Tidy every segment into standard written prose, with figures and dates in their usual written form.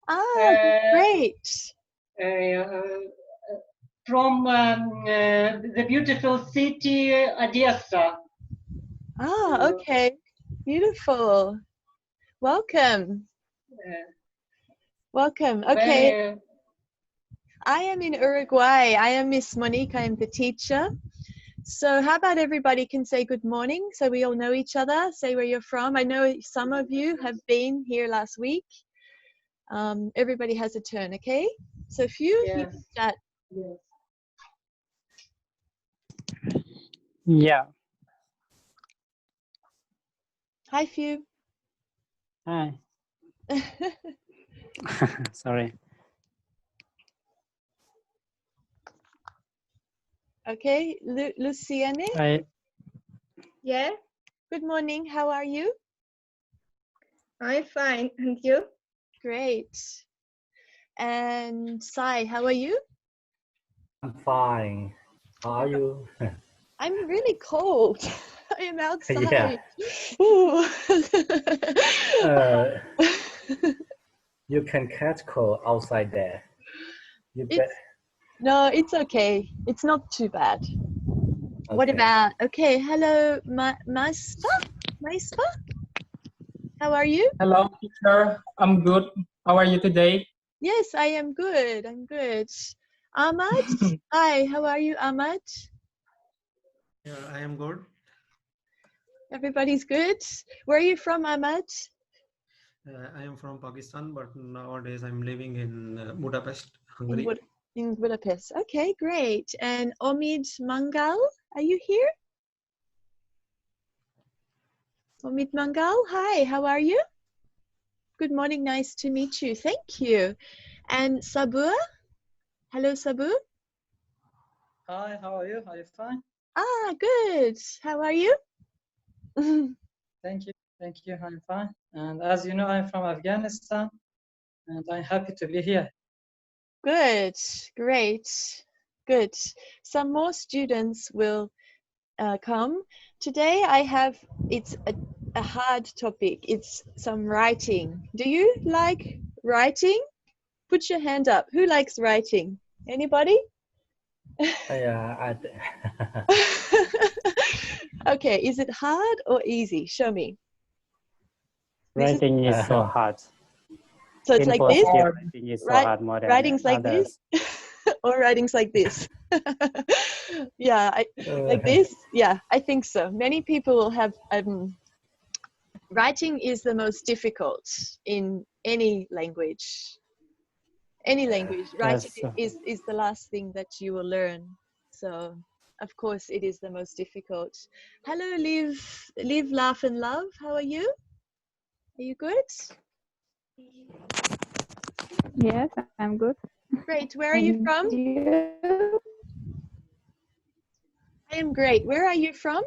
Ah, uh, great. From the beautiful city Odessa. Ah, okay. Beautiful. Welcome. Welcome. Okay. Where, I am in Uruguay. I am Miss Monique. I am the teacher. So how about everybody can say good morning so we all know each other, say where you're from. I know some of you have been here last week. Everybody has a turn, okay? So Few, you yes. start. Yes. Yeah. Hi, Few. Hi. Sorry. Okay, Luciane. I Yeah, Good morning. How are you? I'm fine. And you? Great. And Sai, how are you? I'm fine. How are you? I'm really cold. I am outside. Yeah. Ooh. You can catch cold outside there. You bet. No, it's okay. It's not too bad. Okay. What about, okay, hello, Maispa? Maispa? How are you? Hello, teacher. I'm good. How are you today? Yes, I am good. I'm good. Ahmad? Hi, how are you, Ahmad? Yeah, I am good. Everybody's good? Where are you from, Ahmad? I am from Pakistan, but nowadays I'm living in Budapest, Hungary. In Budapest. Okay, great. And Omid Mangal, are you here? Omid Mangal, hi, how are you? Good morning, nice to meet you. Thank you. And Sabur? Hello, Sabur. Hi, how are you? Are you fine? Ah, good. How are you? Thank you, I'm fine. And as you know, I'm from Afghanistan, and I'm happy to be here. Good, great, good. Some more students will come. Today it's a hard topic. It's some writing. Do you like writing? Put your hand up. Who likes writing? Anybody? Yeah. Okay, is it hard or easy? Show me. writing is so hard. So it's like this? Writing is so hard more than Writing's like others. this? Or writing's like this? Yeah, like this? Yeah, I think so. Many people will have, writing is the most difficult in any language. Any language, writing Yes. is the last thing that you will learn. So, of course, it is the most difficult. Hello, Live, Laugh and Love. How are you? Are you good? Yes, I'm good. Great. Where are you from? You? I am great. Where are you from?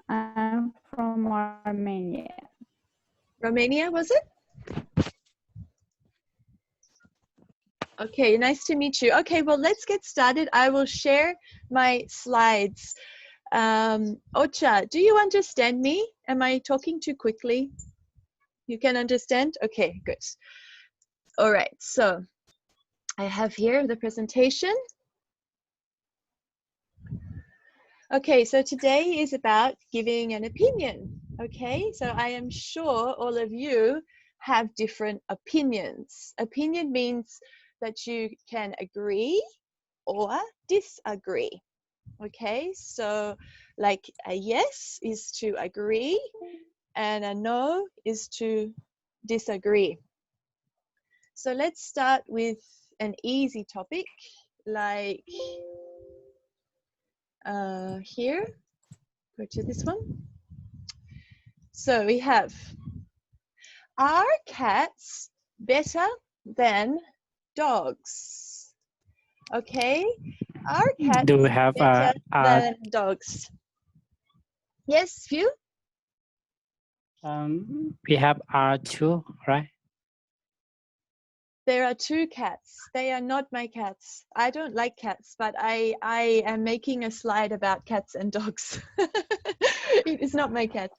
I'm from Armenia. Romania, was it? Okay, nice to meet you. Okay, well, let's get started. I will share my slides. Ocha, do you understand me? Am I talking too quickly? You can understand? Okay, good. All right, so I have here the presentation. Okay, so today is about giving an opinion. Okay, so I am sure all of you have different opinions. Opinion means that you can agree or disagree. Okay, so like a yes is to agree and a no is to disagree. So let's start with an easy topic like here. Go to this one. So we have, are cats better than dogs? Okay, are cats Do we have better than dogs? Yes, Phil? we have R2, right? There are two cats. They are not my cats. I don't like cats, but I am making a slide about cats and dogs. It is not my cat.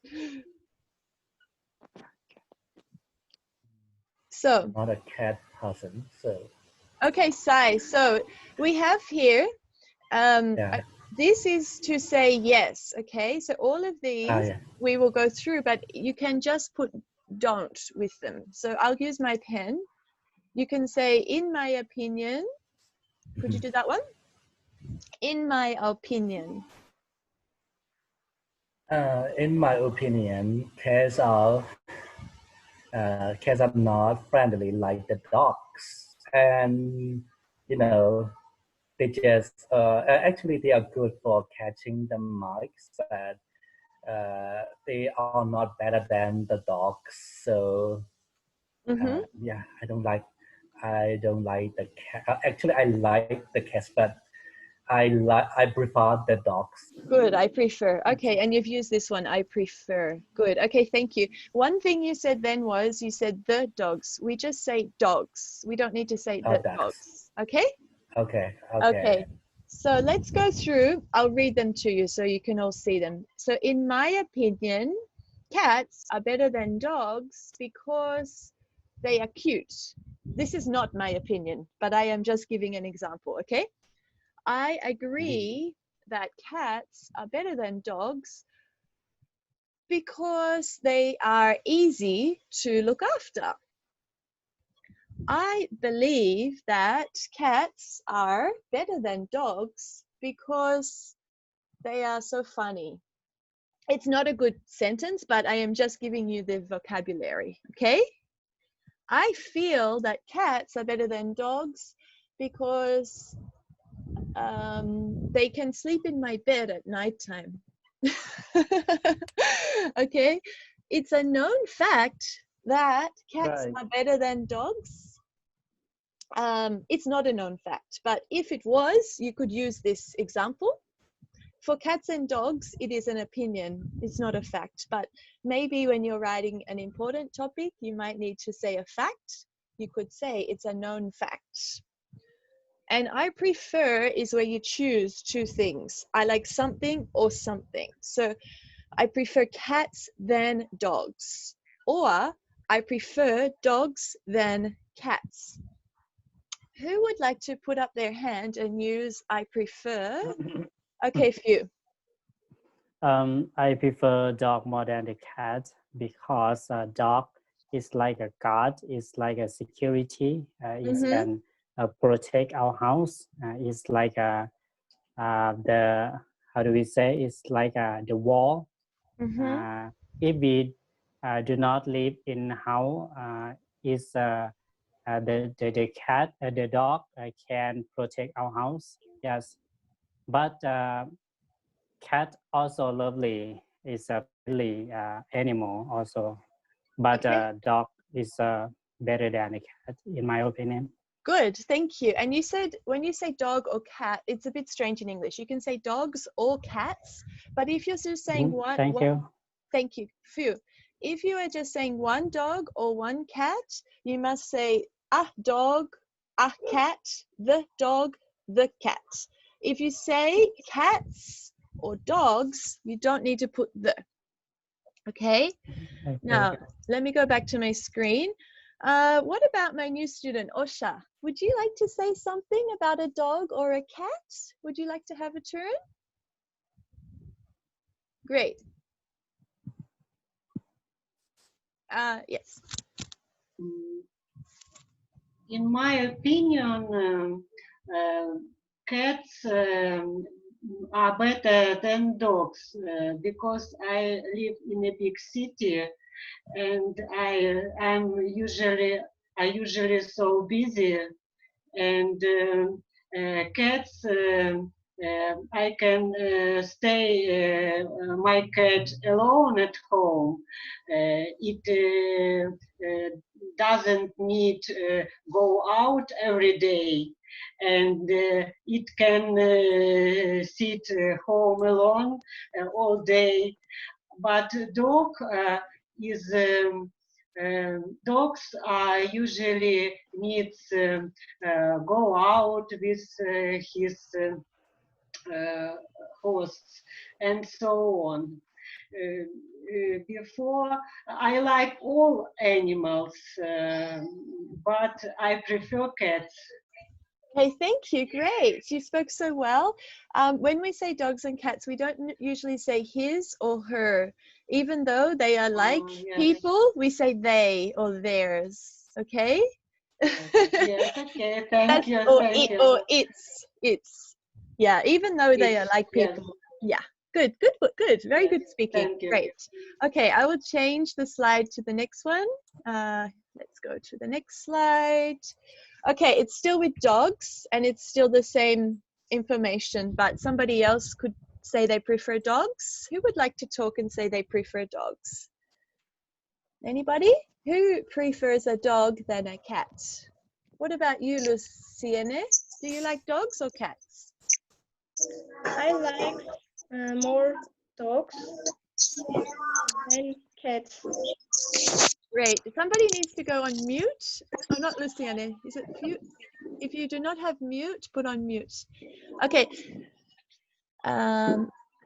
So, not a cat person. So okay, Sai. So we have here, yeah. this is to say yes, okay? So all of these Yeah. we will go through, but you can just put don't with them. So I'll use my pen. You can say, in my opinion. Could you do that one? In my opinion. In my opinion, cats are not friendly like the dogs, and you know they just actually they are good for catching the mice, but they are not better than the dogs. So yeah, I don't like the cat. Actually, I like the cats, but I prefer the dogs. Good, I prefer. Okay, and you've used this one, I prefer. Good, okay, thank you. One thing you said then was, you said the dogs. We just say dogs. We don't need to say the Dogs. dogs, okay? Okay. Okay, so let's go through. I'll read them to you so you can all see them. So in my opinion, cats are better than dogs because they are cute. This is not my opinion, but I am just giving an example, okay? I agree that cats are better than dogs because they are easy to look after. I believe that cats are better than dogs because they are so funny. It's not a good sentence, but I am just giving you the vocabulary, okay? I feel that cats are better than dogs because they can sleep in my bed at nighttime. Okay, it's a known fact that cats are better than dogs. It's not a known fact, but if it was, you could use this example. For cats and dogs, it is an opinion. It's not a fact, but maybe when you're writing an important topic, you might need to say a fact. You could say it's a known fact. And I prefer is where you choose two things. I like something or something. So I prefer cats than dogs, or I prefer dogs than cats. Who would like to put up their hand and use I prefer? Okay, few. I prefer dog more than the cat because dog is like a guard, it's like a security. It can protect our house. It's like the, how do we say? It's like the wall. If we do not live in house, is the cat, the dog can protect our house. Yes, but cat also lovely. It's a friendly animal also, but dog is better than a cat in my opinion. Good, thank you. And you said when you say dog or cat, it's a bit strange in English. You can say dogs or cats, but if you're just saying one, Thank you. Thank you. Few. If you are just saying one dog or one cat, you must say a dog, a cat, the dog, the cat. If you say cats or dogs, you don't need to put the. Okay? Now, let me go back to my screen. What about my new student, Osha? Would you like to say something about a dog or a cat? Would you like to have a turn? Great. Yes. In my opinion, cats are better than dogs because I live in a big city and I usually so busy, and cats I can stay my cat alone at home. It doesn't need go out every day, and it can sit home alone all day. But dog is dogs are usually needs go out with his hosts and so on. before, I like all animals, but I prefer cats. Okay, thank you. Great. You spoke so well. When we say dogs and cats, we don't usually say his or her. Even though they are like Yes. people, we say they or theirs. Okay? Yes, okay, thank you, Or thank you. or it's. Yeah, even though they are like Yes. people. Yeah. Good. Very Yes, good speaking. thank you. Great. Okay, I will change the slide to the next one. Let's go to the next slide. Okay, it's still with dogs and it's still the same information, but somebody else could say they prefer dogs. Who would like to talk and say they prefer dogs? Anybody? Who prefers a dog than a cat? What about you, Luciene? Do you like dogs or cats? I like more dogs than cats. Great. Somebody needs to go on mute. Oh, not Luciene. Is it you? If you do not have mute, put on mute. Okay.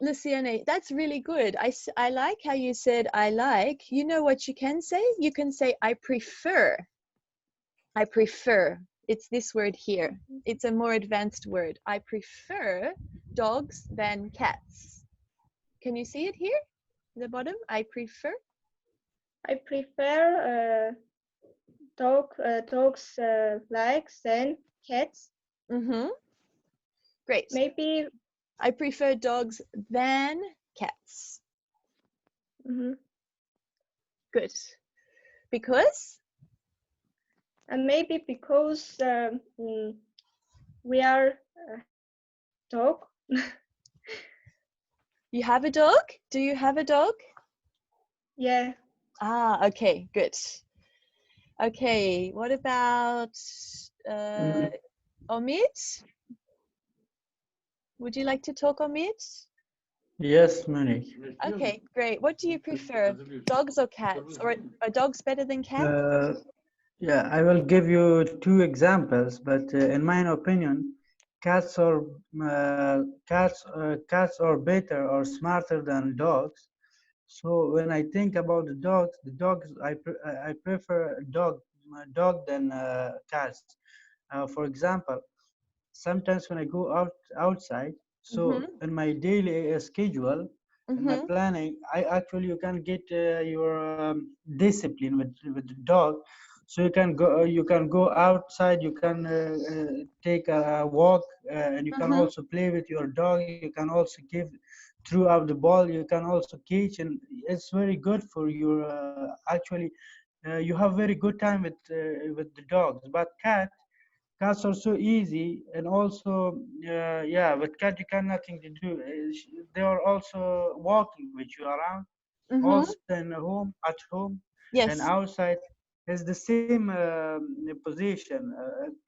Luciene, that's really good. I like how you said I like. You know what you can say? You can say I prefer. I prefer. It's this word here. It's a more advanced word. I prefer dogs than cats. Can you see it here? At the bottom, I prefer. I prefer dogs like than cats. Mm-hmm. Great. Maybe. I prefer dogs than cats. Mm-hmm. Good. Because? And maybe because we are dog. You have a dog? Do you have a dog? Yeah. Ah, okay, good. Okay, what about Omid? Would you like to talk, Omid? Yes, Monique. Okay, great. What do you prefer, dogs or cats? Or are dogs better than cats? Yeah, I will give you two examples, but in my opinion, cats are cats are better or smarter than dogs. So when I think about the dogs I prefer dog than cats. For example, sometimes when I go outside, so in my daily schedule, in my planning, I actually you can get your discipline with the dog. So you can go outside, you can take a walk, and you can also play with your dog. You can also give throughout the ball. You can also catch, and it's very good for your actually. You have very good time with the dogs, but cats are so easy, and also yeah, with cat you can nothing to do. They are also walking with you around, also in at home, and Yes. outside. It's the same position.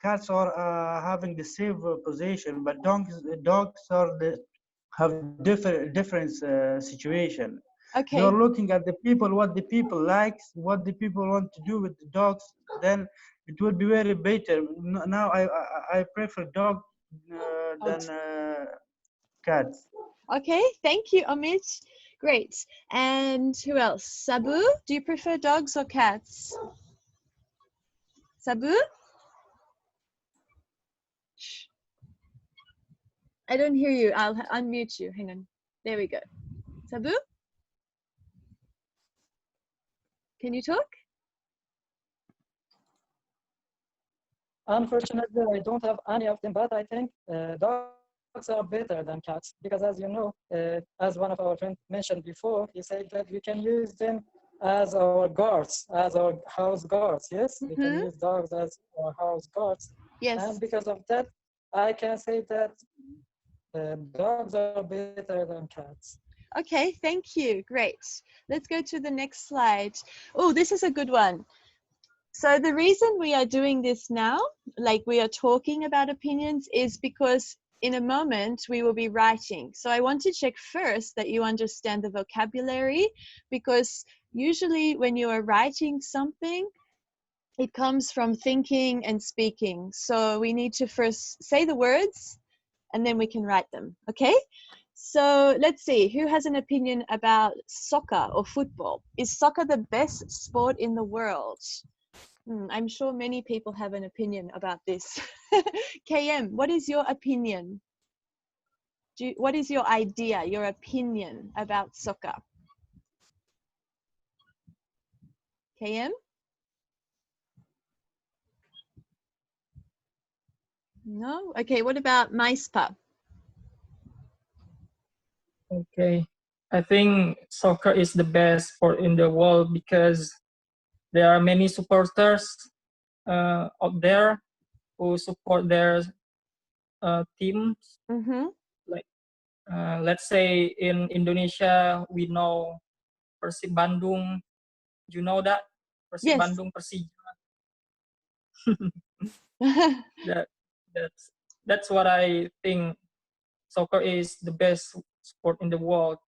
Cats are having the same position, but dogs are have different situation. Okay. You're looking at the people, what the people likes, what the people want to do with the dogs. Then it would be very better. Now I prefer dog than cats. Okay, thank you, Omid. Great. And who else? Sabu, do you prefer dogs or cats? Sabu? Shh. I don't hear you. I'll unmute you. Hang on. There we go. Sabu? Can you talk? Unfortunately, I don't have any of them, but I think dogs are better than cats because, as you know, as one of our friends mentioned before, he said that we can use them as our guards, as our house guards. Yes, we can use dogs as our house guards. Yes. And because of that, I can say that dogs are better than cats. Okay, thank you. Great. Let's go to the next slide. Oh, this is a good one. So the reason we are doing this now, like we are talking about opinions, is because in a moment we will be writing. So I want to check first that you understand the vocabulary, because usually when you are writing something, it comes from thinking and speaking. So we need to first say the words and then we can write them. Okay? So let's see, who has an opinion about soccer or football? Is soccer the best sport in the world? I'm sure many people have an opinion about this. KM, what is your opinion? What is your idea, your opinion about soccer? KM? No? Okay, what about Maispa? Okay. I think soccer is the best sport in the world because there are many supporters out there who support their teams. Like, let's say in Indonesia, we know Persib Bandung. You know that? Persib Bandung, Persija. That's what I think. Soccer is the best sport in the world.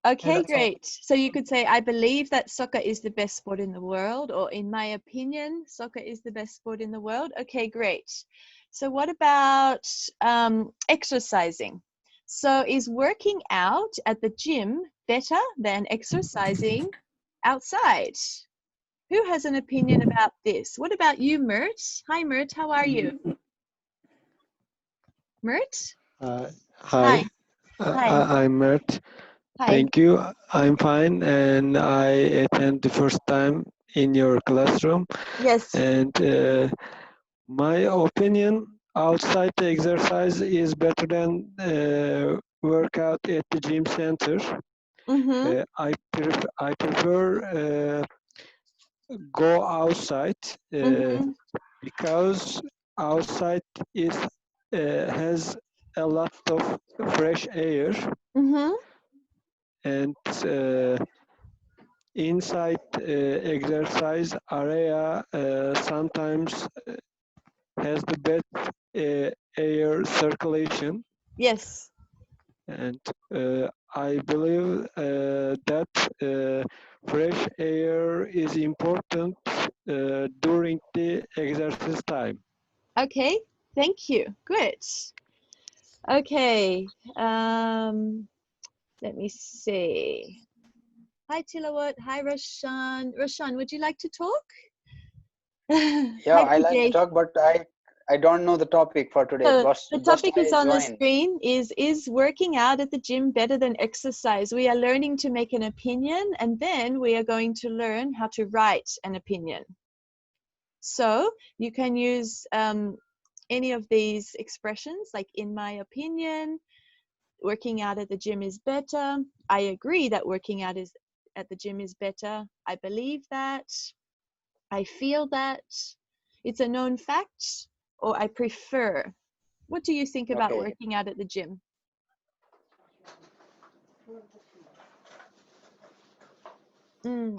Okay, great. So you could say, I believe that soccer is the best sport in the world, or in my opinion, soccer is the best sport in the world. Okay, great. So what about exercising? So is working out at the gym better than exercising outside? Who has an opinion about this? What about you, Mert? Hi, Mert. How are you? Mert? Hi. Hi. I'm Mert. Hi. Thank you. I'm fine, and I attend the first time in your classroom. Yes. And my opinion, outside the exercise is better than workout at the gym center. I prefer go outside because outside is has a lot of fresh air, and inside exercise area sometimes has the bad air circulation. Yes. And I believe that fresh air is important during the exercise time. Okay, thank you. Good. Okay, let me see. Hi, Tilawat. Hi, Roshan. Roshan, would you like to talk? Yeah, I like to talk, but I don't know the topic for today. So Just the topic is I on the joined. screen. Is working out at the gym better than exercise? We are learning to make an opinion, and then we are going to learn how to write an opinion. So you can use any of these expressions, like in my opinion, working out at the gym is better. I agree that working out at the gym is better. I believe that. I feel that. It's a known fact, or I prefer. What do you think about working out at the gym?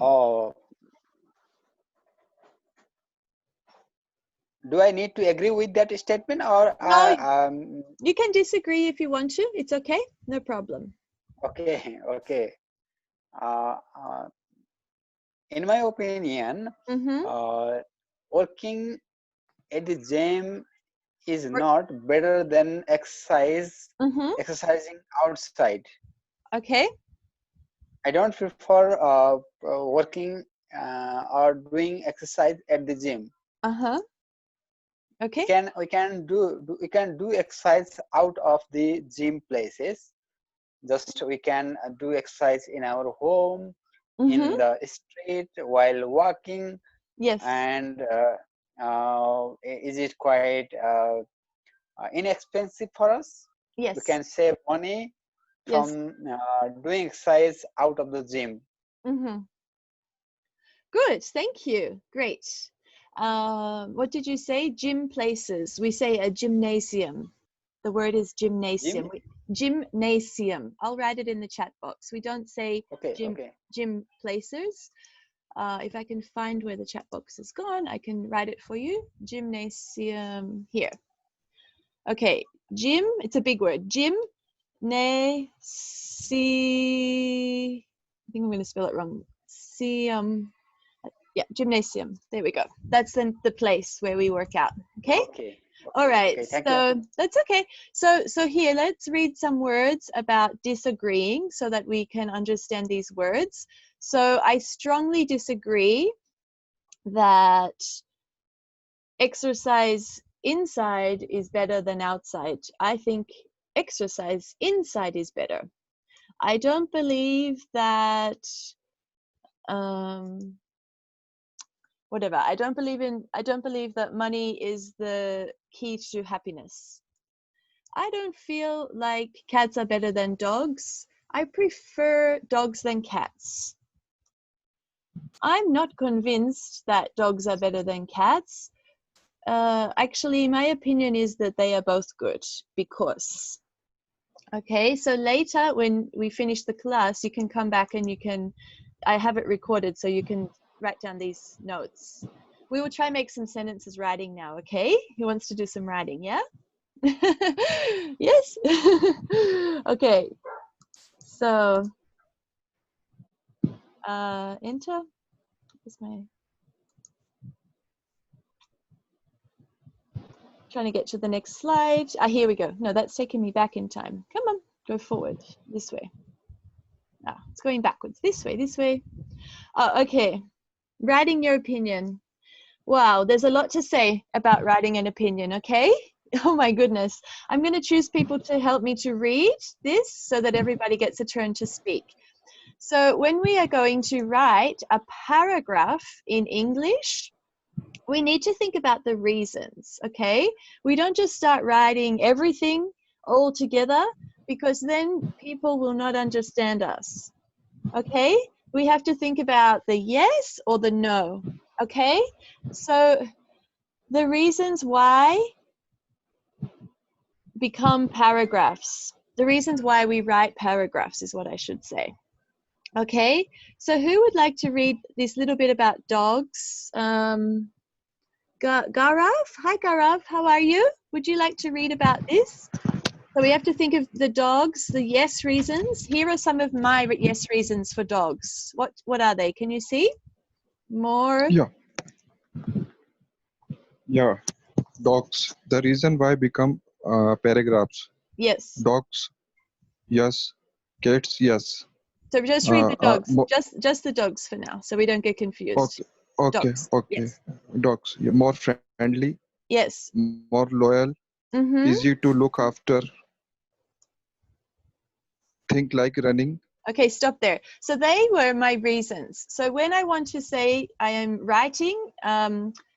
Oh, do I need to agree with that statement, or No, you can disagree if you want to. It's okay, no problem. Okay, okay. In my opinion, working at the gym is not better than exercising outside. Okay. I don't prefer working or doing exercise at the gym. Okay. We can do exercise out of the gym places. Just we can do exercise in our home, in the street, while walking. Yes. And is it quite inexpensive for us? Yes. We can save money from doing exercise out of the gym. Good, thank you. Great. What did you say? Gym places. We say a gymnasium. The word is gymnasium. Gymnasium. I'll write it in the chat box. We don't say gym places. If I can find where the chat box is gone, I can write it for you. Gymnasium here. Okay, gym, it's a big word. I think I'm going to spell it wrong. Yeah, gymnasium. There we go. That's the place where we work out. Okay? All right, Okay, thank so you. that's okay. So here, let's read some words about disagreeing so that we can understand these words. So I strongly disagree that exercise inside is better than outside. I think exercise inside is better. I don't believe that whatever. I don't believe that money is the key to happiness. I don't feel like cats are better than dogs. I prefer dogs than cats. I'm not convinced that dogs are better than cats. Actually, my opinion is that they are both good because. Okay, so later when we finish the class, you can come back and I have it recorded so you can write down these notes. We will try make some sentences writing now, okay? Who wants to do some writing, yeah? Yes? Okay, so enter. Is my trying to get to the next slide. Here we go. No, that's taking me back in time. Come on, go forward this way. It's going backwards. This way. Oh, okay. Writing your opinion. Wow, there's a lot to say about writing an opinion, okay? Oh my goodness. I'm going to choose people to help me to read this so that everybody gets a turn to speak. So when we are going to write a paragraph in English, we need to think about the reasons, okay? We don't just start writing everything all together because then people will not understand us, okay? We have to think about the yes or the no, okay? So the reasons why become paragraphs. The reasons why we write paragraphs is what I should say. Okay, so who would like to read this little bit about dogs? Gaurav? Hi Gaurav, how are you? Would you like to read about this? So we have to think of the dogs, the yes reasons. Here are some of my yes reasons for dogs. What are they? Can you see? More? Yeah, dogs. The reason why become paragraphs. Yes. Dogs, yes. Cats, yes. So just read the dogs. Just the dogs for now, so we don't get confused. Okay. Dogs. Okay. Yes. Dogs. Yeah, more friendly. Yes. More loyal. Mm-hmm. Easy to look after. Think like running. Okay, stop there. So they were my reasons. So when I want to say I am writing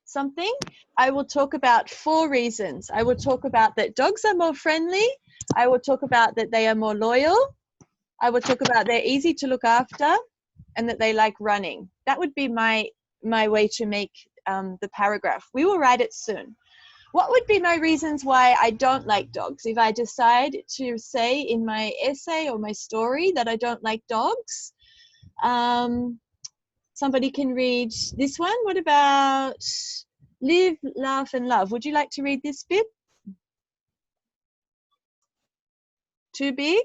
something, I will talk about 4 reasons. I will talk about that dogs are more friendly. I will talk about that they are more loyal. I will talk about they're easy to look after and that they like running. That would be my way to make the paragraph. We will write it soon. What would be my reasons why I don't like dogs? If I decide to say in my essay or my story that I don't like dogs, somebody can read this one. What about live, laugh, and love? Would you like to read this bit? Too big?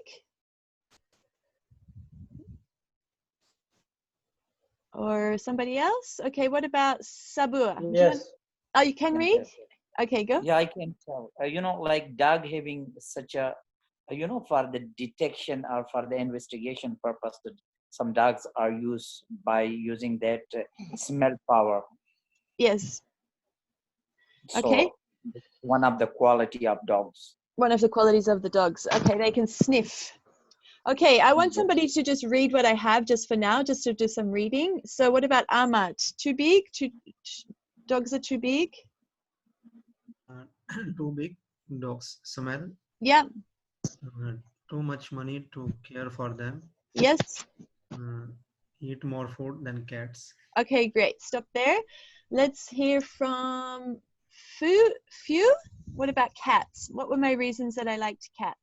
Or somebody else? Okay, what about Sabua? Yes. Oh, you can read? Yes. Okay, go. Yeah, I can tell. Like dog having such a, for the detection or for the investigation purpose, that some dogs are used by using that smell power. Yes. So okay. One of the quality of dogs. One of the qualities of the dogs. Okay, they can sniff. Okay, I want somebody to just read what I have just for now, just to do some reading. So what about Ahmad? Too big? Dogs are too big? Too big, dogs smell. Yeah. Too much money to care for them. Yes. Eat more food than cats. Okay, great. Stop there. Let's hear from Few. What about cats? What were my reasons that I liked cats?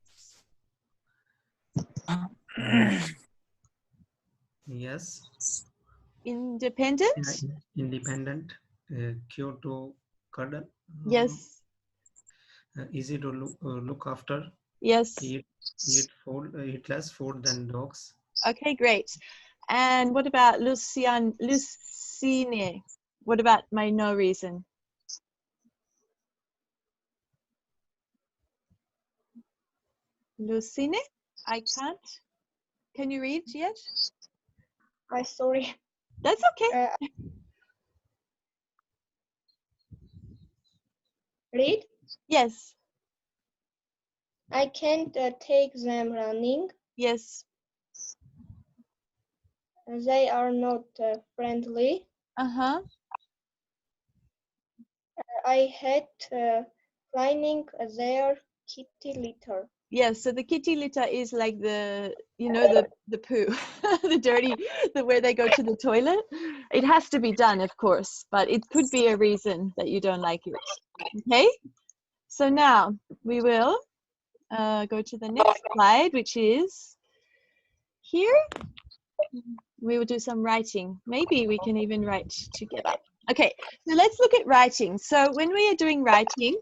Yes. Independent? Independent, cute to cuddle. Yes. Easy to look after. Yes. Eat less food than dogs. Okay, great. And what about Lucine? What about my no reason? Lucine, I can't. Can you read yet? I'm sorry. That's okay. Read? Yes. I can't take them running. Yes. They are not friendly. Uh-huh. I hate cleaning their kitty litter. Yes, so the kitty litter is like the, you know, the poo, the dirty, where they go to the toilet. It has to be done, of course, but it could be a reason that you don't like it. Okay, so now we will go to the next slide, which is here. We will do some writing. Maybe we can even write together. Okay, so let's look at writing. So when we are doing writing,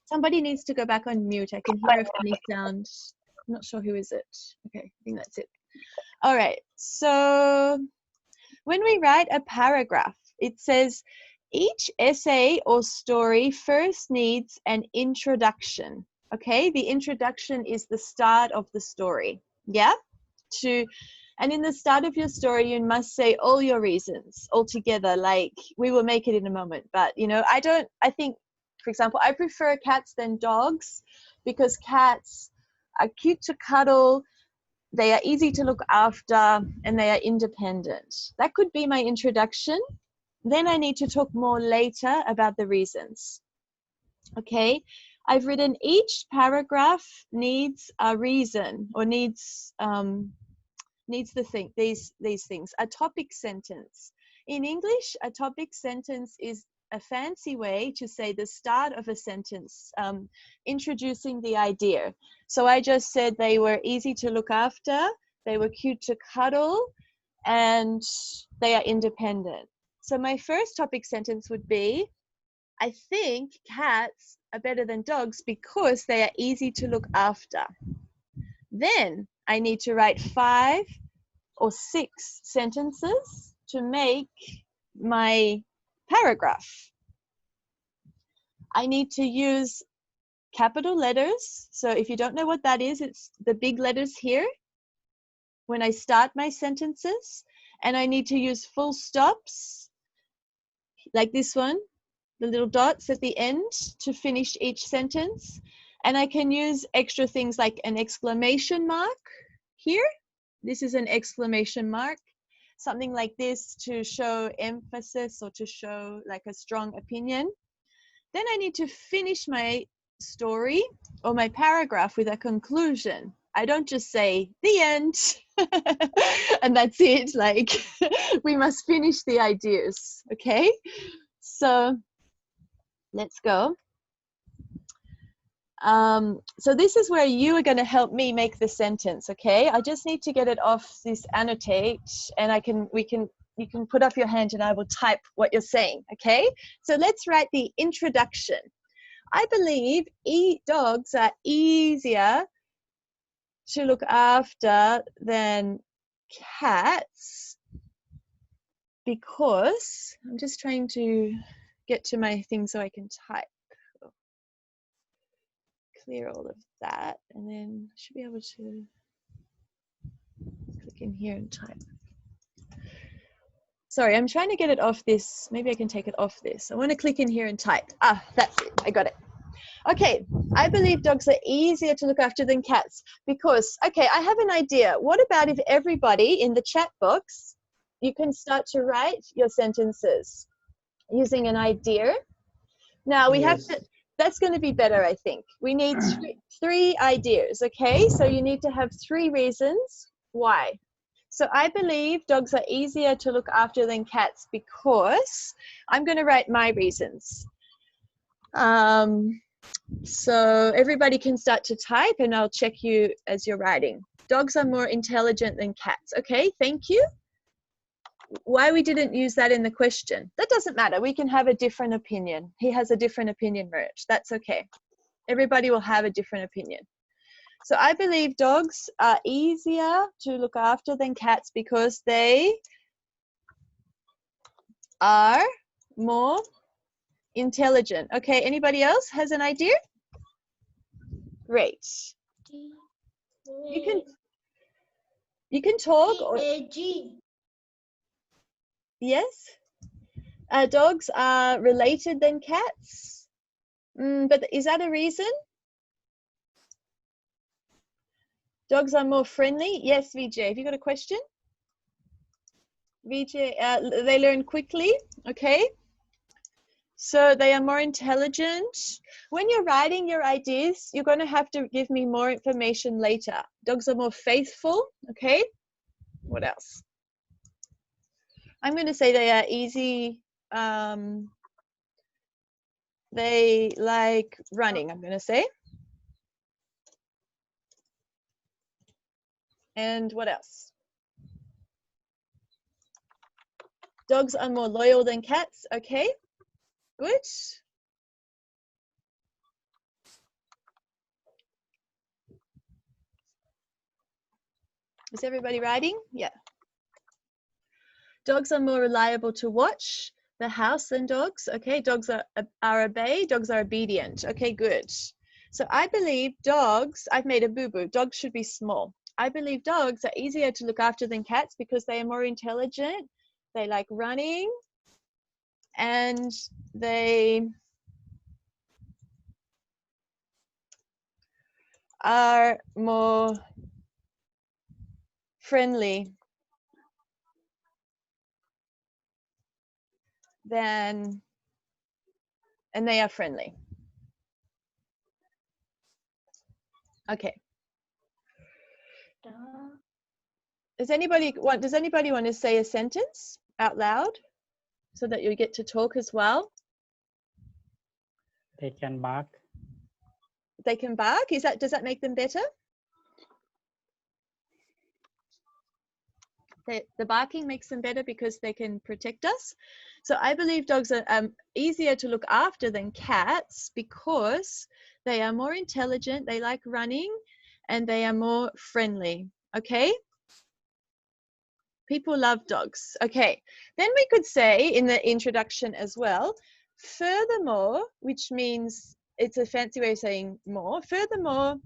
somebody needs to go back on mute. I can hear a funny sound. I'm not sure who is it. Okay, I think that's it. All right, so when we write a paragraph, it says each essay or story first needs an introduction. Okay, the introduction is the start of the story. Yeah, and in the start of your story, you must say all your reasons all together. Like, we will make it in a moment, but you know, I think, for example, I prefer cats than dogs because cats are cute to cuddle, they are easy to look after, and they are independent. That could be my introduction. Then I need to talk more later about the reasons. Okay, I've written each paragraph needs a reason, or needs these things. A topic sentence. In English, a topic sentence is a fancy way to say the start of a sentence, introducing the idea. So I just said they were easy to look after, they were cute to cuddle, and they are independent. So my first topic sentence would be, I think cats are better than dogs because they are easy to look after. Then I need to write 5 or 6 sentences to make my paragraph. I need to use capital letters. So if you don't know what that is, it's the big letters here when I start my sentences. And I need to use full stops, like this one, the little dots at the end to finish each sentence. And I can use extra things like an exclamation mark here. This is an exclamation mark. Something like this to show emphasis or to show like a strong opinion. Then I need to finish my story or my paragraph with a conclusion. I don't just say the end and that's it. Like, we must finish the ideas. Okay, so let's go. So this is where you are going to help me make the sentence. Okay, I just need to get it off this annotate, and you can put up your hand and I will type what you're saying. Okay, so let's write the introduction. I believe dogs are easier to look after than cats because I'm just trying to get to my thing so I can type. Clear all of that, and then I should be able to click in here and type. Sorry, I'm trying to get it off this. Maybe I can take it off this. I want to click in here and type. Ah, that's it. I got it. Okay, I believe dogs are easier to look after than cats because, okay, I have an idea. What about if everybody in the chat box, you can start to write your sentences using an idea. Now we have to, that's going to be better, I think. We need three ideas, okay? So you need to have 3 reasons why. So I believe dogs are easier to look after than cats because I'm going to write my reasons. So everybody can start to type and I'll check you as you're writing. Dogs are more intelligent than cats. Okay, thank you. Why we didn't use that in the question? That doesn't matter. We can have a different opinion. He has a different opinion, Merch. That's okay. Everybody will have a different opinion. So I believe dogs are easier to look after than cats because they are more intelligent. Okay, anybody else has an idea? Great. You can talk. Or, yes. Dogs are related than cats. But is that a reason? Dogs are more friendly. Yes, Vijay. Have you got a question? Vijay, they learn quickly. Okay. So they are more intelligent. When you're writing your ideas, you're going to have to give me more information later. Dogs are more faithful. Okay. What else? I'm going to say they are easy. They like running, I'm going to say. And what else? Dogs are more loyal than cats. Okay, good. Is everybody writing? Yeah. Dogs are more reliable to watch the house than dogs. Okay, dogs are obey. Dogs are obedient. Okay, good. So I believe dogs, I've made a boo-boo. Dogs should be small. I believe dogs are easier to look after than cats because they are more intelligent. They like running and they are more friendly than, and they are friendly. Okay. Does anybody want to say a sentence out loud so that you get to talk as well? They can bark. They can bark. Does that make them better? The barking makes them better because they can protect us. So I believe dogs are easier to look after than cats because they are more intelligent, they like running, and they are more friendly. Okay? People love dogs. Okay. Then we could say in the introduction as well, furthermore, which means it's a fancy way of saying more. Furthermore,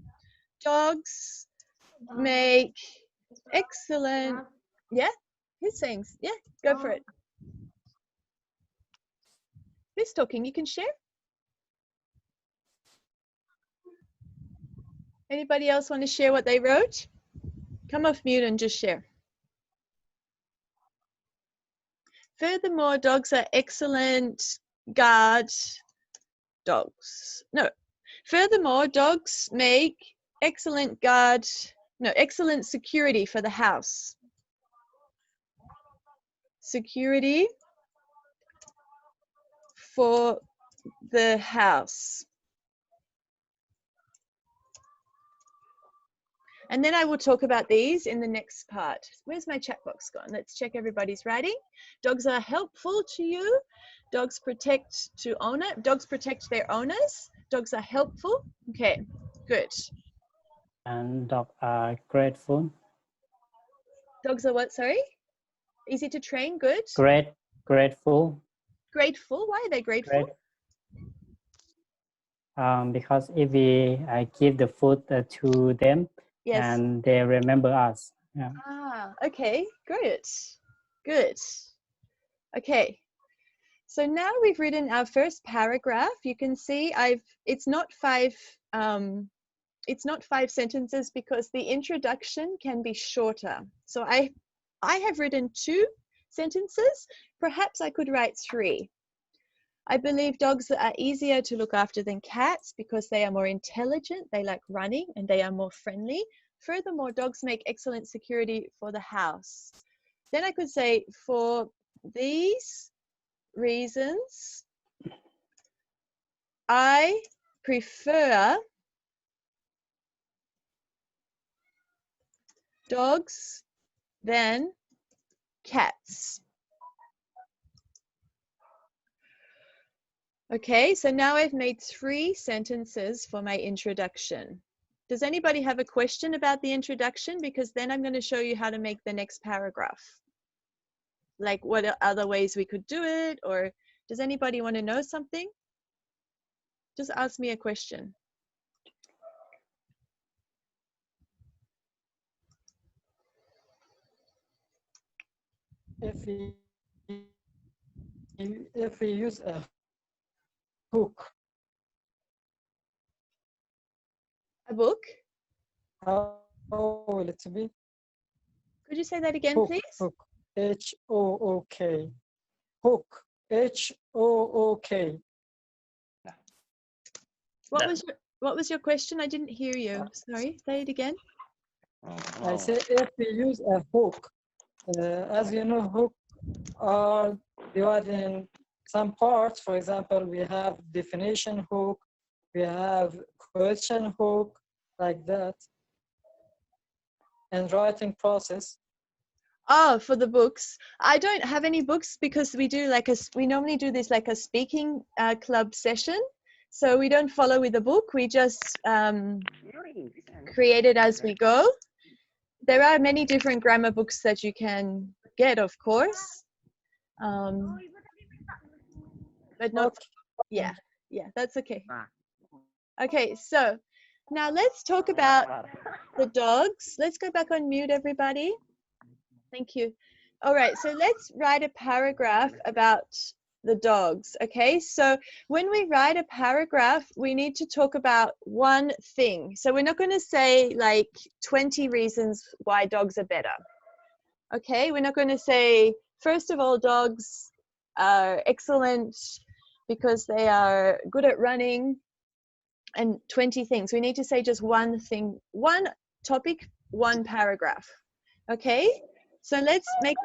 dogs make excellent. Yeah, who's saying? Yeah, go for it. Who's talking? You can share. Anybody else want to share what they wrote? Come off mute and just share. Furthermore, dogs are excellent guard dogs. No. Furthermore, dogs make excellent excellent security for the house. Security for the house. And then I will talk about these in the next part. Where's my chat box gone? Let's check everybody's writing. Dogs are helpful to you. Dogs protect Dogs protect their owners. Dogs are helpful. Okay, good. And dogs are grateful. Dogs are what, sorry? Easy to train, good. Grateful. Grateful, why are they grateful? Because if we give the food to them, yes, and they remember us. Yeah. Okay, good. Okay, so now we've written our first paragraph. You can see it's not five sentences because the introduction can be shorter. So I have written 2 sentences. Perhaps I could write 3. I believe dogs are easier to look after than cats because they are more intelligent, they like running, and they are more friendly. Furthermore, dogs make excellent security for the house. Then I could say, for these reasons, I prefer dogs than cats. Okay, so now I've made 3 sentences for my introduction. Does anybody have a question about the introduction? Because then I'm going to show you how to make the next paragraph. Like what other ways we could do it, or does anybody want to know something? Just ask me a question. if we use a hook. A book? How will it be? Could you say that again, Hook, please? hook. H-O-O-K. Hook. H-O-O-K. What was your question? I didn't hear you. Sorry, say it again. I say if we use a hook, as you know, hook are divided in some parts. For example, we have definition hook, we have question hook, like that, and writing process. Oh, for the books. I don't have any books because we normally do this like a speaking club session. So we don't follow with a book. We just create it as we go. There are many different grammar books that you can get, of course. But not, yeah, that's okay. Okay, so now let's talk about the dogs. Let's go back on mute, everybody. Thank you. All right, so let's write a paragraph about the dogs. Okay, so when we write a paragraph, we need to talk about one thing. So we're not going to say like 20 reasons why dogs are better. Okay, we're not going to say, first of all, dogs are excellent because they are good at running, and 20 things. We need to say just one thing, one topic, one paragraph. Okay, so let's make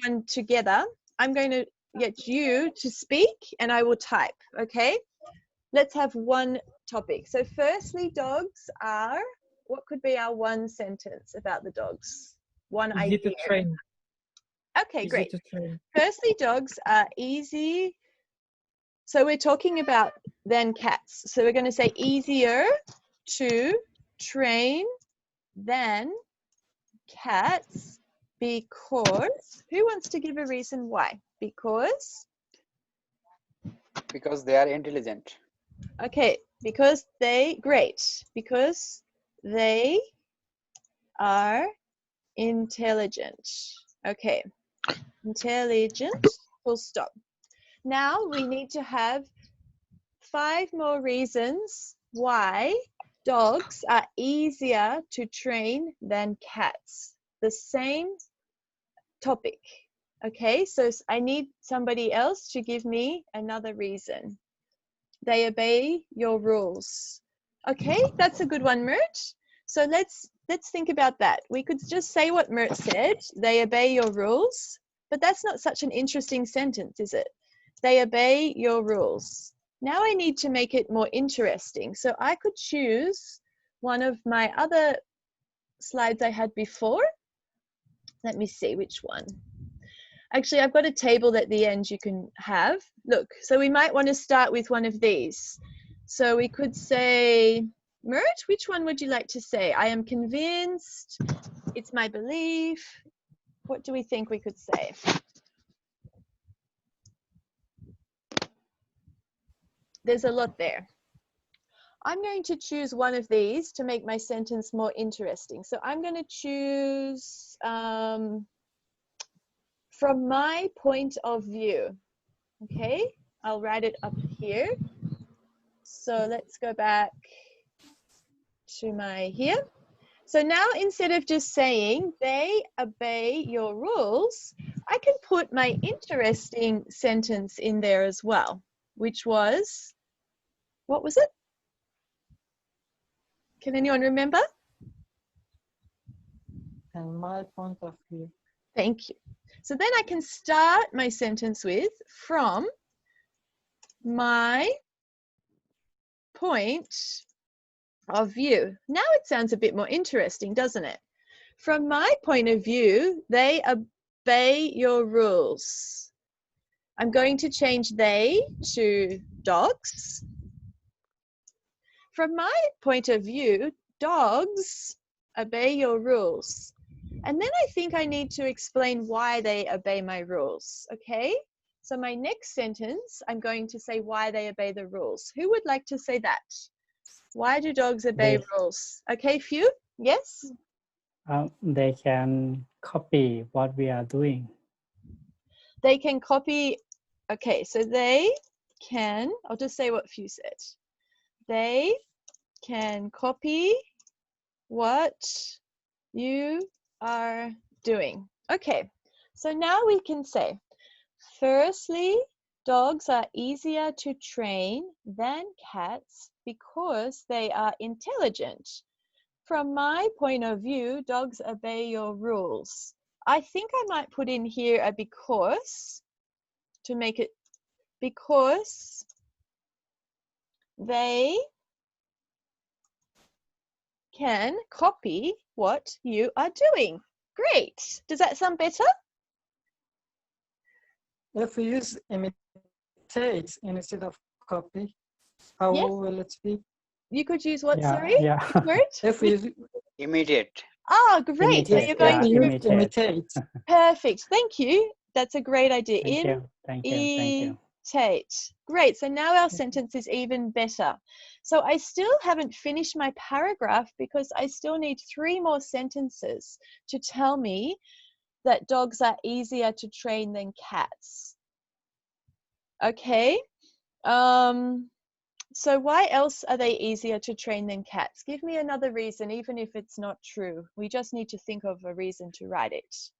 one together. I'm going to get you to speak and I will type. Okay, let's have one topic. So firstly, dogs are, what could be our one sentence about the dogs? One idea. Easy to train. Okay, Easy great. to train. Firstly, dogs are easy. So we're talking about than cats. So we're going to say easier to train than cats because, who wants to give a reason why? Because they are intelligent. Okay, because because they are intelligent. Okay, intelligent, full stop. Now we need to have 5 more reasons why dogs are easier to train than cats. The same topic. Okay, so I need somebody else to give me another reason. They obey your rules. Okay, that's a good one, Mert. So let's think about that. We could just say what Mert said. They obey your rules, but that's not such an interesting sentence, is it? They obey your rules. Now I need to make it more interesting. So I could choose one of my other slides I had before. Let me see which one. Actually, I've got a table at the end you can have. Look, so we might want to start with one of these. So we could say, Mert, which one would you like to say? I am convinced, it's my belief. What do we think we could say? There's a lot there. I'm going to choose one of these to make my sentence more interesting. So I'm going to choose from my point of view. Okay, I'll write it up here. So let's go back to my here. So now instead of just saying they obey your rules, I can put my interesting sentence in there as well, which was, what was it? Can anyone remember? And my point of view. Thank you. So then I can start my sentence with from my point of view. Now it sounds a bit more interesting, doesn't it? From my point of view, they obey your rules. I'm going to change they to dogs. From my point of view, dogs obey your rules. And then I think I need to explain why they obey my rules, okay? So my next sentence, I'm going to say why they obey the rules. Who would like to say that? Why do dogs obey rules? Okay, few? Yes? They can copy what we are doing. They can copy. Okay, so they can, I'll just say what Few said. They can copy what you are doing. Okay, so now we can say, firstly, dogs are easier to train than cats because they are intelligent. From my point of view, dogs obey your rules. I think I might put in here a because to make it, because they can copy what you are doing. Great. Does that sound better? If we use imitate instead of copy, how Yes. will it be? You could use what, Yeah, sorry? yeah. Which word? If we use, Immediate. Oh, great. So Imitate, you're going yeah, to imitate. perfect. Thank you. That's a great idea. Thank you, thank you, thank you. Imitate. Great. So now our sentence is even better. So I still haven't finished my paragraph because I still need 3 more sentences to tell me that dogs are easier to train than cats. Okay. So why else are they easier to train than cats? Give me another reason, even if it's not true. We just need to think of a reason to write it.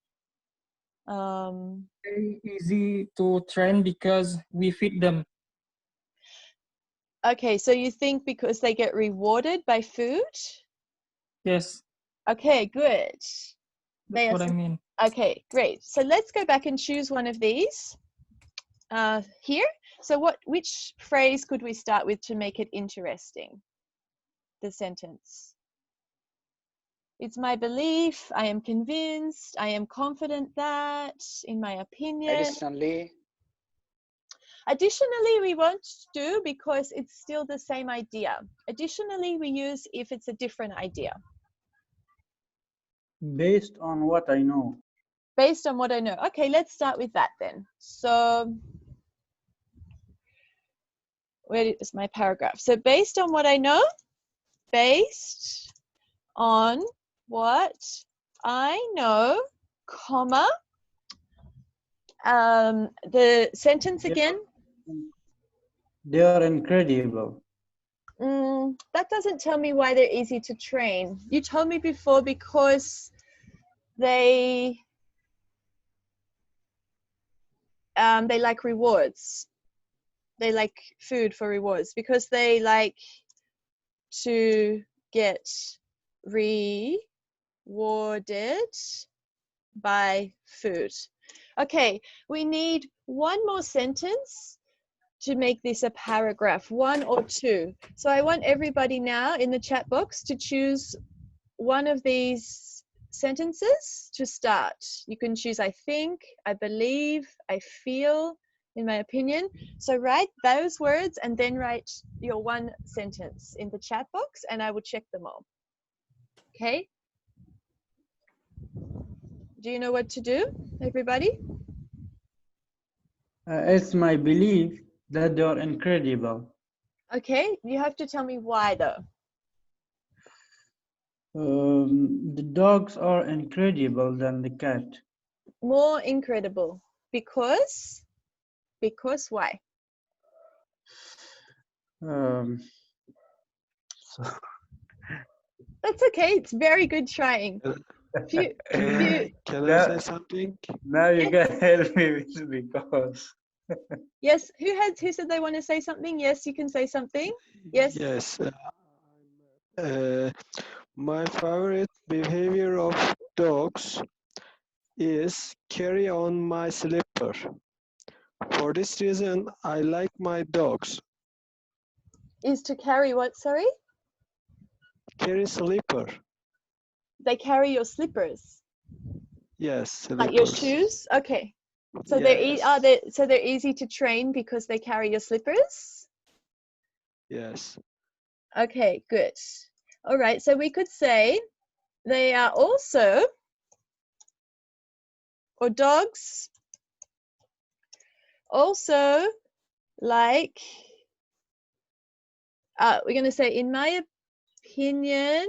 Very easy to train because we feed them. Okay, so you think because they get rewarded by food? Yes, Okay, good. that's what I mean. Okay, great. So let's go back and choose one of these here. So which phrase could we start with to make it interesting? The sentence. It's my belief, I am convinced, I am confident that, in my opinion. Additionally, we won't do because it's still the same idea. Additionally, we use if it's a different idea. Based on what I know. Based on what I know. Okay, let's start with that then. So, where is my paragraph? So, based on what I know, based on what I know, comma, the sentence again. They are incredible. That doesn't tell me why they're easy to train. You told me before because they like rewards. They like food for rewards because they like to get rewarded by food. Okay, we need one more sentence to make this a paragraph, 1 or 2. So I want everybody now in the chat box to choose one of these sentences to start. You can choose I think, I believe, I feel, in my opinion. So write those words and then write your one sentence in the chat box and I will check them all. Okay? Do you know what to do, everybody? It's my belief that they are incredible. Okay, you have to tell me why though. The dogs are incredible than the cat. More incredible. Because why? So That's okay. It's very good trying. Can I say something? Now you can help me with because. Yes. Who said they want to say something? Yes, you can say something. Yes. Yes. My favorite behavior of dogs is carry on my slipper. For this reason, I like my dogs. Is to carry what? Sorry. Carry slipper. They carry your slippers. Yes, slippers. Like your shoes. Okay. So yes. they're easy to train because they carry your slippers. Yes. Okay. Good. All right. So we could say they are also, or dogs also like, we're going to say, in my opinion,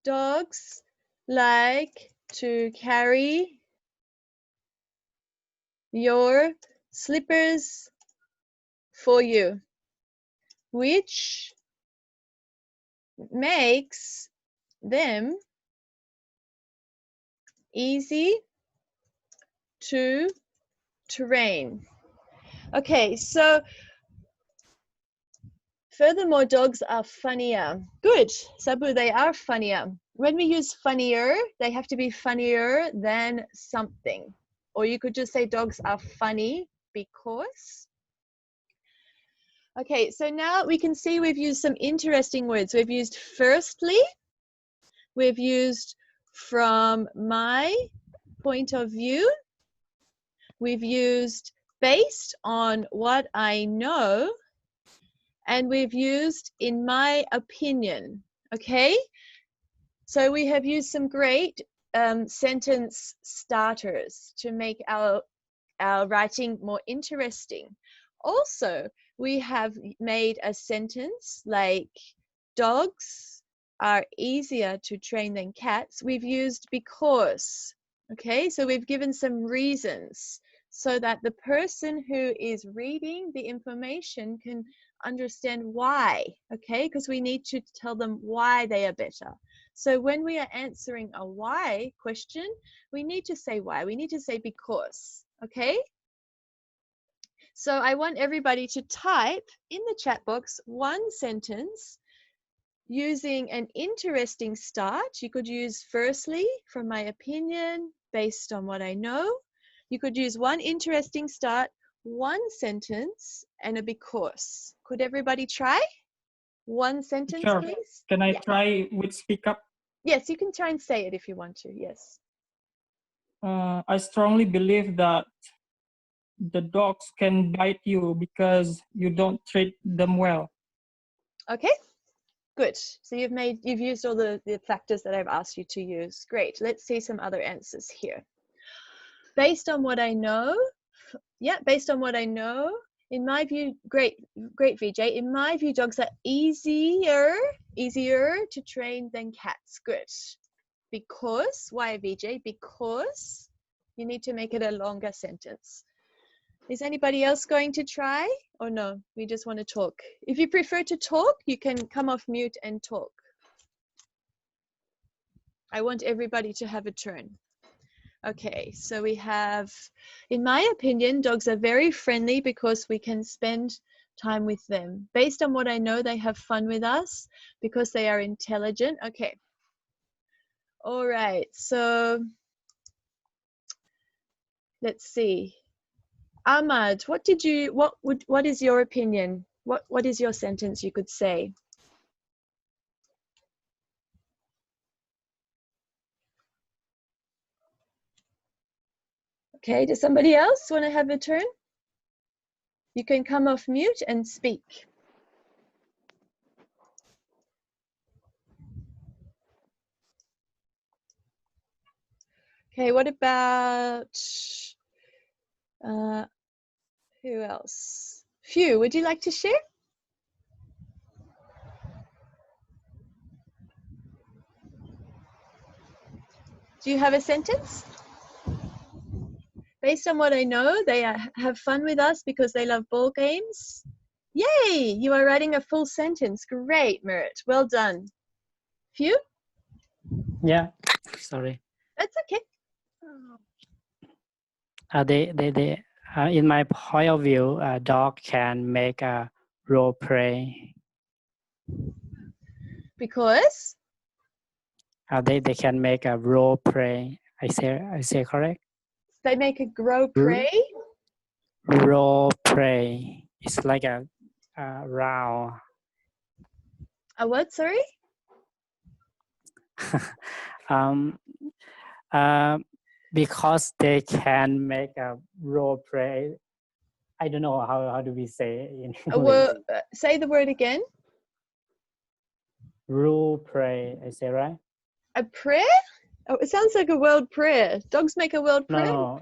dogs like to carry your slippers for you, which makes them easy to train. Okay, so furthermore, dogs are funnier. Good, Sabu, they are funnier. When we use funnier, they have to be funnier than something. Or you could just say dogs are funny because. Okay, so now we can see we've used some interesting words. We've used firstly, we've used from my point of view, we've used based on what I know, and we've used in my opinion. Okay, so we have used some great sentence starters to make our writing more interesting. Also, we have made a sentence like dogs are easier to train than cats. We've used because. Okay, so we've given some reasons so that the person who is reading the information can understand why. Okay, because we need to tell them why they are better. So when we are answering a why question, we need to say why. We need to say because. Okay, so I want everybody to type in the chat box one sentence using an interesting start. You could use firstly, from my opinion, based on what I know. You could use one interesting start, one sentence, and a because. Could everybody try? One sentence, Sure. please. Can I Yeah. try with speak up? Yes, you can try and say it if you want to. Yes. I strongly believe that the dogs can bite you because you don't treat them well. Okay, good. So you've used all the factors that I've asked you to use. Great. Let's see some other answers here. Based on what I know, yeah, based on what I know, in my view, great VJ. In my view, dogs are easier to train than cats. Good. Because, why VJ? Because you need to make it a longer sentence. Is anybody else going to try or no? We just want to talk. If you prefer to talk, you can come off mute and talk. I want everybody to have a turn. Okay, so we have, in my opinion, dogs are very friendly because we can spend time with them. Based on what I know, they have fun with us because they are intelligent. Okay. All right, so let's see. Ahmad, what is your opinion? What is your sentence you could say? Okay, does somebody else want to have a turn? You can come off mute and speak. Okay, what about who else? Phew, would you like to share? Do you have a sentence? Based on what I know, they have fun with us because they love ball games. Yay, you are writing a full sentence. Great, Merit. Well done. Phew? Yeah, sorry. That's okay. In my point of view, a dog can make a role play. Because? They can make a role play. I say correct? They make a grow prey? Role play. It's like a round. A what, sorry? Because they can make a role play. I don't know how do we say in English. Say the word again. Role play, I say right? A prayer? Oh, it sounds like a world prayer. Dogs make a world prayer? No.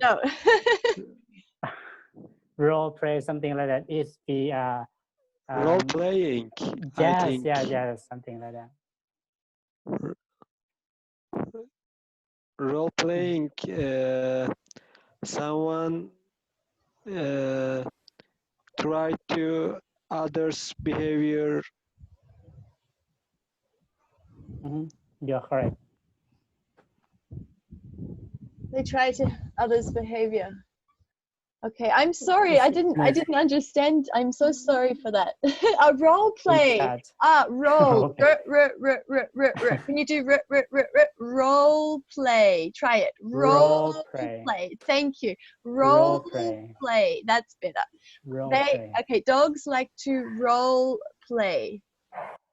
Role play, something like that. It's the role playing. Yes, something like that. role playing someone try to others behavior. You're correct. They try to others' behavior. Okay, I'm sorry. I didn't understand. I'm so sorry for that. A role play. Role. Can you do role play? Try it. Role play. Thank you. Role play. That's better. Okay, dogs like to role play.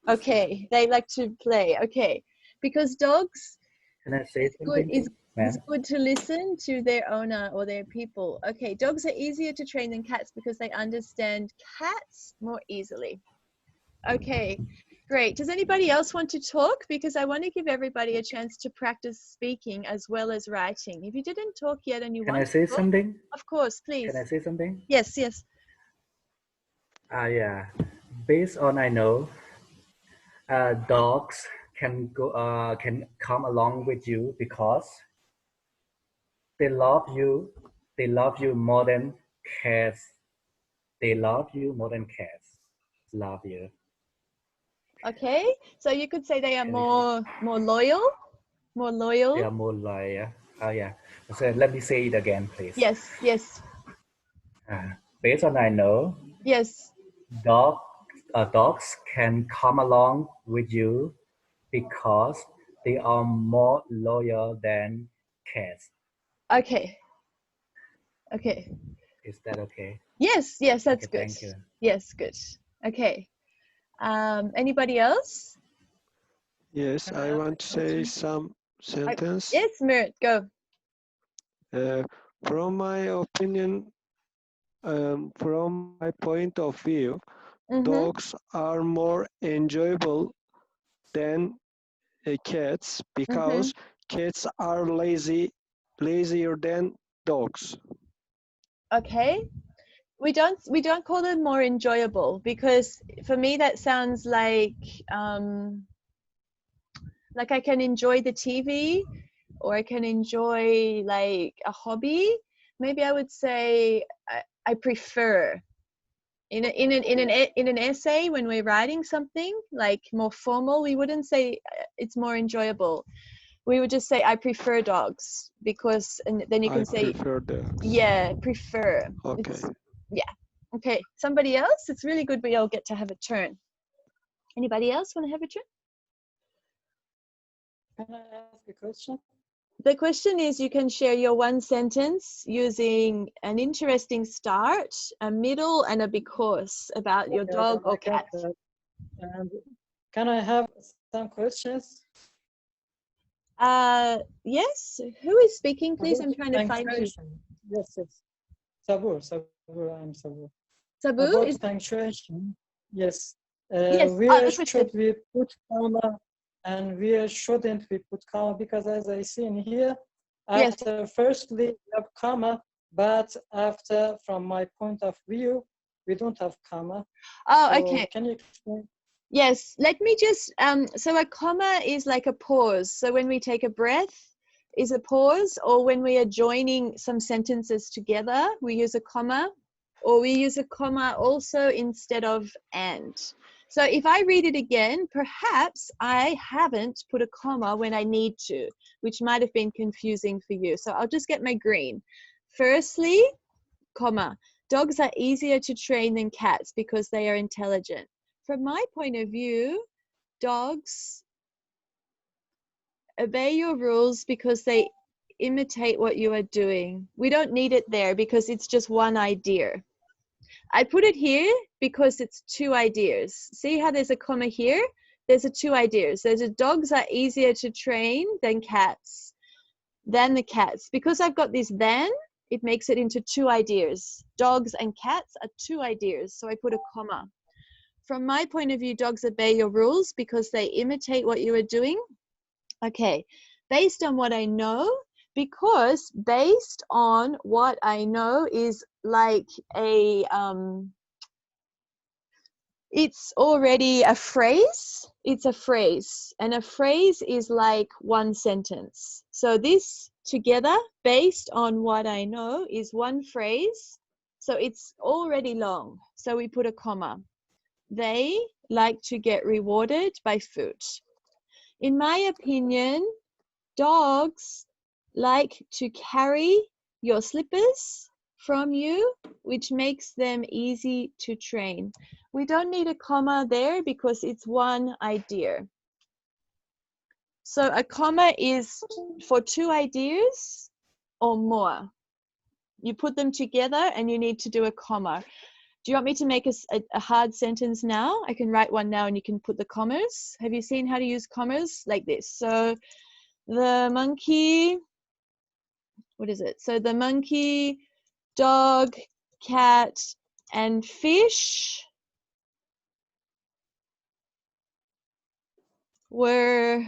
Okay, they like to play. Okay, because dogs Can I say something? it's good to listen to their owner or their people. Okay, dogs are easier to train than cats because they understand cats more easily. Okay, great. Does anybody else want to talk? Because I want to give everybody a chance to practice speaking as well as writing. If you didn't talk yet and you Can want I say to talk, something? of course, please. Can I say something? Yes, yes. Yeah. Based on I know, dogs can come along with you because they love you. They love you more than cats. They love you more than cats love you. Okay, so you could say they are more loyal. More loyal. They are more loyal. Yeah. So let me say it again, please. Yes, yes. Based on I know. Yes. Dogs can come along with you because they are more loyal than cats. Okay. Okay. Is that okay? Yes, yes, that's good. Thank you. Yes, good. Okay. Anybody else? Yes, I want to say some sentence. Yes, Mirt, go. From my opinion, from my point of view, dogs are more enjoyable than cats because cats are lazier than dogs. Okay. We don't call them more enjoyable because for me that sounds like I can enjoy the TV or I can enjoy like a hobby. Maybe I would say I prefer. In an essay when we're writing something like more formal, we wouldn't say it's more enjoyable. We would just say I prefer dogs because, and then you can say prefer dogs. Yeah, prefer. Okay. Yeah. Okay. Somebody else? It's really good we all get to have a turn. Anybody else want to have a turn? Can I ask a question? The question is you can share your one sentence using an interesting start, a middle, and a because about your dog or cat. And can I have some questions? Yes. Who is speaking, please? I'm trying to find you. Yes, yes. Sabur, I'm Sabur. Sabur about is punctuation. Yes. Yes. Where should we put comma and where shouldn't we put comma? Because as I see in here, after firstly we have comma, but after, from my point of view, we don't have comma. Oh, so okay. Can you explain? Yes, let me just, so a comma is like a pause. So when we take a breath is a pause, or when we are joining some sentences together, we use a comma, or we use a comma also instead of and. So if I read it again, perhaps I haven't put a comma when I need to, which might have been confusing for you. So I'll just get my green. Firstly, comma, dogs are easier to train than cats because they are intelligent. From my point of view, dogs obey your rules because they imitate what you are doing. We don't need it there because it's just one idea. I put it here because it's two ideas. See how there's a comma here? There's a two ideas. There's a dogs are easier to train than the cats. Because I've got this than, it makes it into two ideas. Dogs and cats are two ideas. So I put a comma. From my point of view, dogs obey your rules because they imitate what you are doing. Okay, based on what I know, because based on what I know is like a, it's already a phrase. It's a phrase, and a phrase is like one sentence. So this together, based on what I know, is one phrase. So it's already long. So we put a comma. They like to get rewarded by food. In my opinion, dogs like to carry your slippers from you, which makes them easy to train. We don't need a comma there because it's one idea. So a comma is for two ideas or more. You put them together and you need to do a comma. Do you want me to make a hard sentence now? I can write one now and you can put the commas. Have you seen how to use commas? Like this. So the monkey, what is it? So the monkey, dog, cat, and fish were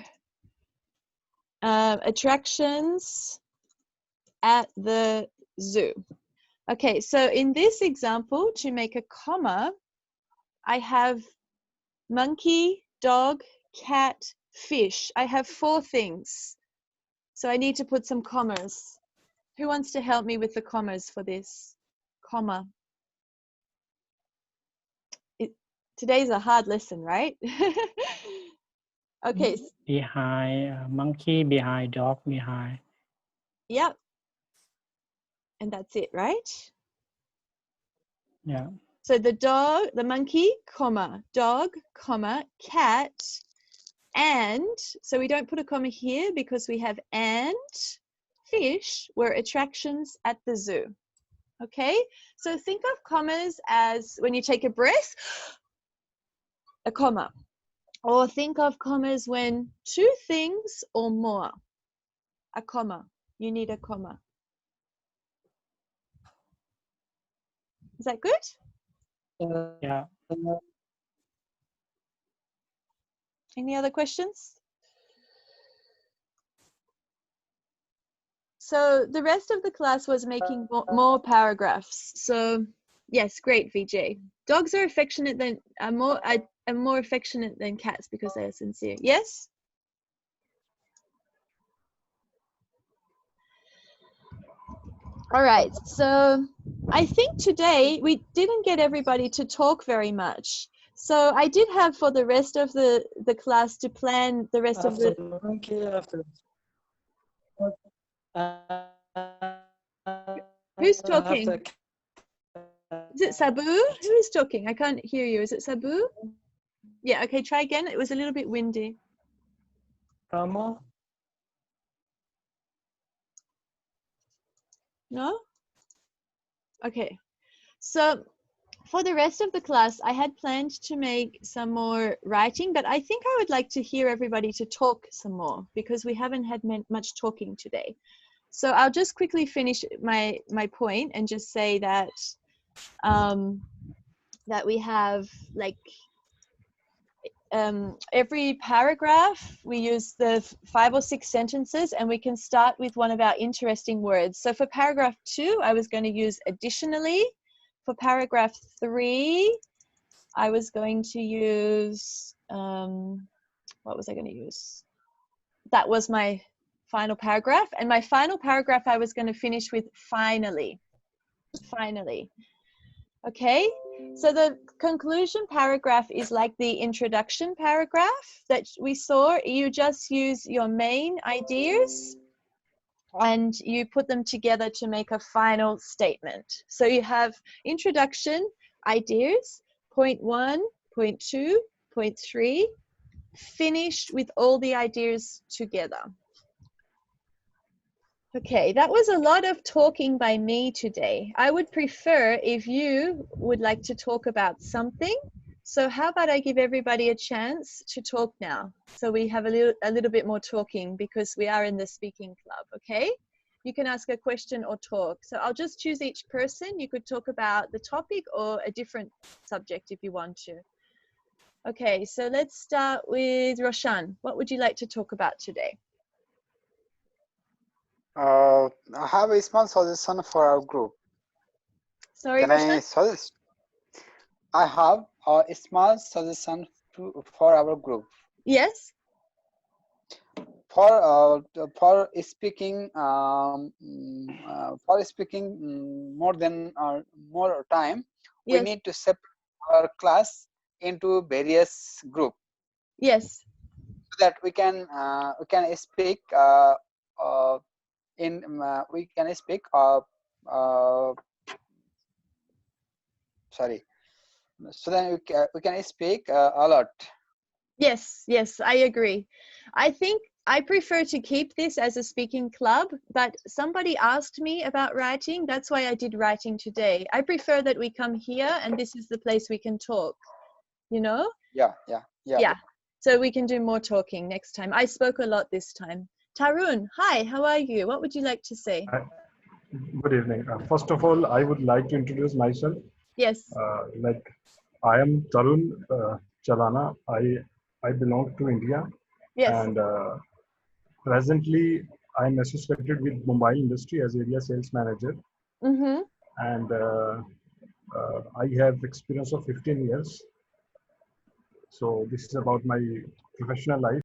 attractions at the zoo. Okay, so in this example, to make a comma, I have monkey, dog, cat, fish. I have 4 things. So I need to put some commas. Who wants to help me with the commas for this? Comma. Today's a hard lesson, right? Okay. Behind monkey, behind dog, behind. Yep. And that's it, right? Yeah. So the dog, the monkey, comma, dog, comma, cat, and, so we don't put a comma here because we have and fish were attractions at the zoo. Okay, so think of commas as when you take a breath, a comma. Or think of commas when 2 things or more, a comma. You need a comma. Is that good? Yeah. Any other questions? So the rest of the class was making more paragraphs. So yes, great, VJ. Dogs are affectionate than are more affectionate than cats because they are sincere. Yes. All right. So I think today we didn't get everybody to talk very much. So I did have for the rest of the class to plan the rest of the. Who's talking? Is it Sabu? Who is talking? I can't hear you. Is it Sabu? Yeah, okay, try again. It was a little bit windy. Rama? No? Okay. So for the rest of the class, I had planned to make some more writing, but I think I would like to hear everybody to talk some more because we haven't had much talking today. So I'll just quickly finish my point and just say that that we have like every paragraph we use the 5 or 6 sentences and we can start with one of our interesting words. So for paragraph 2 I was going to use additionally. For paragraph 3 I was going to use what was I going to use? That was my final paragraph, and my final paragraph I was going to finish with finally. Okay, so the conclusion paragraph is like the introduction paragraph that we saw. You just use your main ideas and you put them together to make a final statement. So you have introduction, ideas, point 1, point 2, point 3, finished with all the ideas together. Okay, that was a lot of talking by me today. I would prefer if you would like to talk about something. So how about I give everybody a chance to talk now? So we have a little bit more talking because we are in the speaking club, okay? You can ask a question or talk. So I'll just choose each person. You could talk about the topic or a different subject if you want to. Okay, so let's start with Roshan. What would you like to talk about today? I have a small suggestion for our group. Sorry, Can Roshan? I suggest? I have a small suggestion for our group. Yes. for speaking more than more time, we Yes. need to separate our class into various group. Yes. So that we can speak sorry. So then we can speak a lot. Yes, yes, I agree. I think I prefer to keep this as a speaking club, but somebody asked me about writing. That's why I did writing today. I prefer that we come here and this is the place we can talk, you know? Yeah. Yeah. So we can do more talking next time. I spoke a lot this time. Tarun, hi, how are you? What would you like to say? Good evening. First of all, I would like to introduce myself. Yes. Like, I am Tarun Chalana. I belong to India. Yes. And presently, I am associated with mobile industry as area sales manager. Mm-hmm. And I have experience of 15 years. So this is about my professional life.